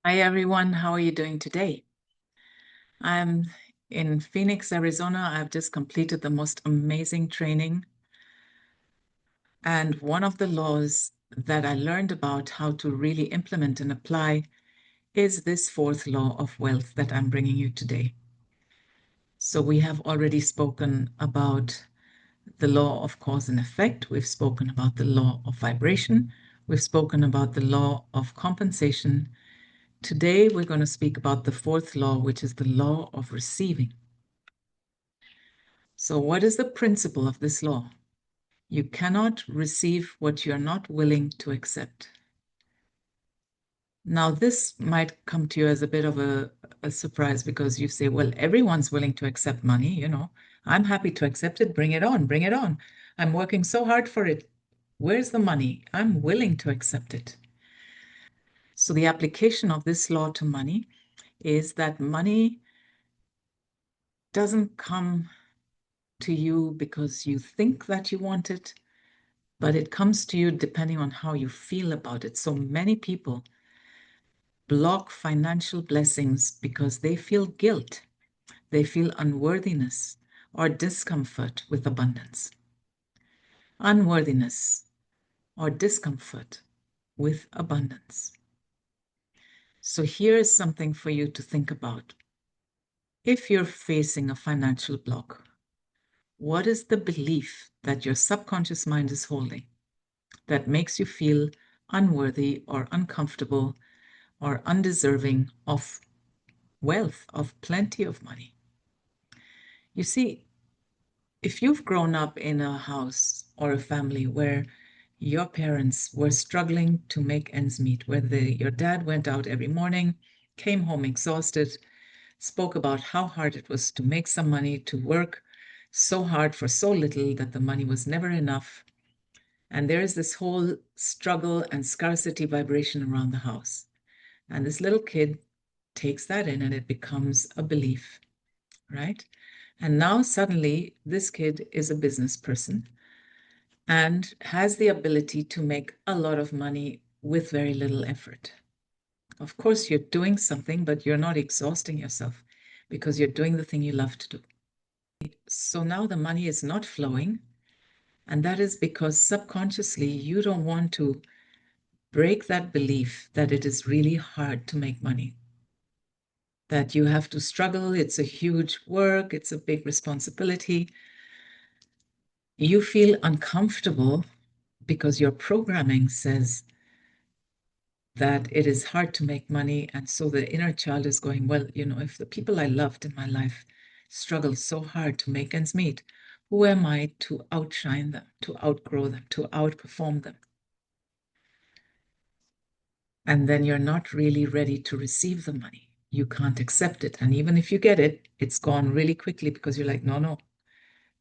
Hi everyone, how are you doing today? I'm in Phoenix, Arizona. I've just completed the most amazing training. And one of the laws that I learned about how to really implement and apply is this fourth law of wealth that I'm bringing you today. So we have already spoken about the law of cause and effect. We've spoken about the law of vibration. We've spoken about the law of compensation. Today, we're going to speak about the fourth law, which is the law of receiving. So, what is the principle of this law? You cannot receive what you're not willing to accept. Now, this might come to you as a bit of a surprise because you say, well, everyone's willing to accept money. I'm happy to accept it. Bring it on, bring it on. I'm working so hard for it. Where's the money? I'm willing to accept it. So, the application of this law to money is that money doesn't come to you because you think that you want it, but it comes to you depending on how you feel about it. So many people block financial blessings because they feel guilt, they feel unworthiness or discomfort with abundance. Unworthiness or discomfort with abundance. So here's something for you to think about. If you're facing a financial block, what is the belief that your subconscious mind is holding that makes you feel unworthy or uncomfortable or undeserving of wealth, of plenty of money? You see, if you've grown up in a house or a family where your parents were struggling to make ends meet, where your dad went out every morning, came home exhausted, spoke about how hard it was to make some money, to work so hard for so little that the money was never enough. And there is this whole struggle and scarcity vibration around the house. And this little kid takes that in and it becomes a belief, right? And now suddenly this kid is a business person and has the ability to make a lot of money with very little effort. Of course, you're doing something, but you're not exhausting yourself because you're doing the thing you love to do. So now the money is not flowing. And that is because subconsciously you don't want to break that belief that it is really hard to make money, that you have to struggle. It's a huge work, it's a big responsibility. You feel uncomfortable because your programming says that it is hard to make money. And so the inner child is going, well, if the people I loved in my life struggle so hard to make ends meet, who am I to outshine them, to outgrow them, to outperform them? And then you're not really ready to receive the money. You can't accept it. And even if you get it, it's gone really quickly because you're like, no, no,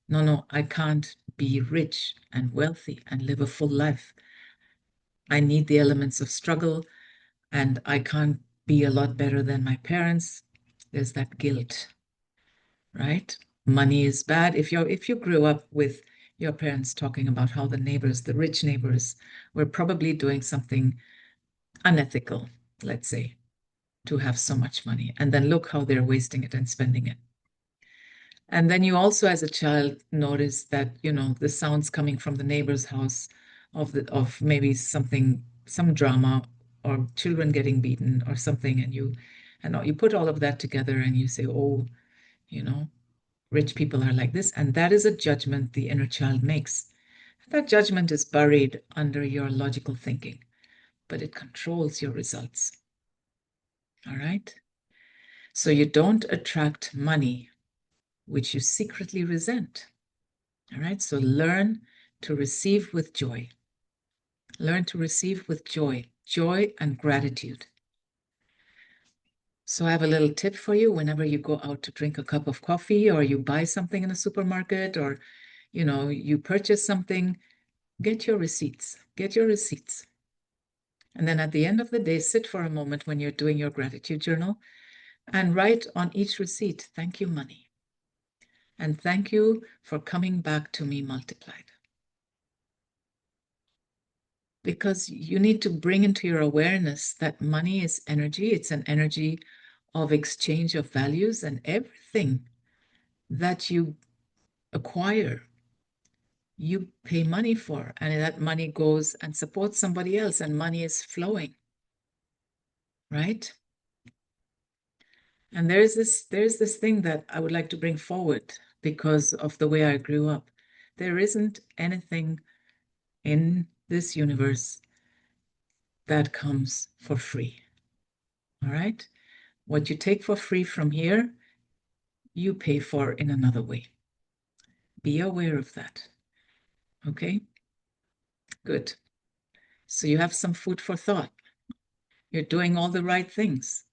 no, no, I can't be rich and wealthy and live a full life. I need the elements of struggle and I can't be a lot better than my parents. There's that guilt, right? Money is bad. If you grew up with your parents talking about how the rich neighbors, were probably doing something unethical, let's say, to have so much money. And then look how they're wasting it and spending it. And then you also, as a child, notice that, the sounds coming from the neighbor's house of maybe some drama or children getting beaten or something, and you put all of that together and you say, oh, you know, rich people are like this. And that is a judgment the inner child makes. That judgment is buried under your logical thinking, but it controls your results. All right. So you don't attract money which you secretly resent. All right. So learn to receive with joy. Learn to receive with joy and gratitude. So I have a little tip for you whenever you go out to drink a cup of coffee or you buy something in a supermarket or you purchase something, get your receipts. Get your receipts. And then at the end of the day, sit for a moment when you're doing your gratitude journal and write on each receipt, thank you, money. And thank you for coming back to me multiplied. because you need to bring into your awareness that money is energy. It's an energy of exchange of values, and everything that you acquire, you pay money for, and that money goes and supports somebody else, and money is flowing, right? And there's this thing that I would like to bring forward because of the way I grew up. There isn't anything in this universe that comes for free. All right? What you take for free from here, you pay for in another way. Be aware of that. Okay? Good. So you have some food for thought. You're doing all the right things.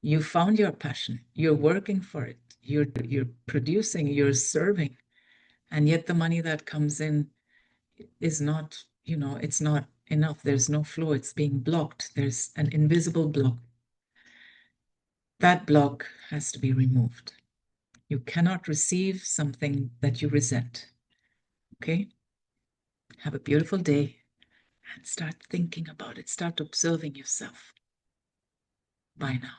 You found your passion. You're working for it. You're producing, you're serving. And yet the money that comes in is not, it's not enough. There's no flow. It's being blocked. There's an invisible block. That block has to be removed. You cannot receive something that you resent. Okay? Have a beautiful day and start thinking about it. Start observing yourself. Bye now.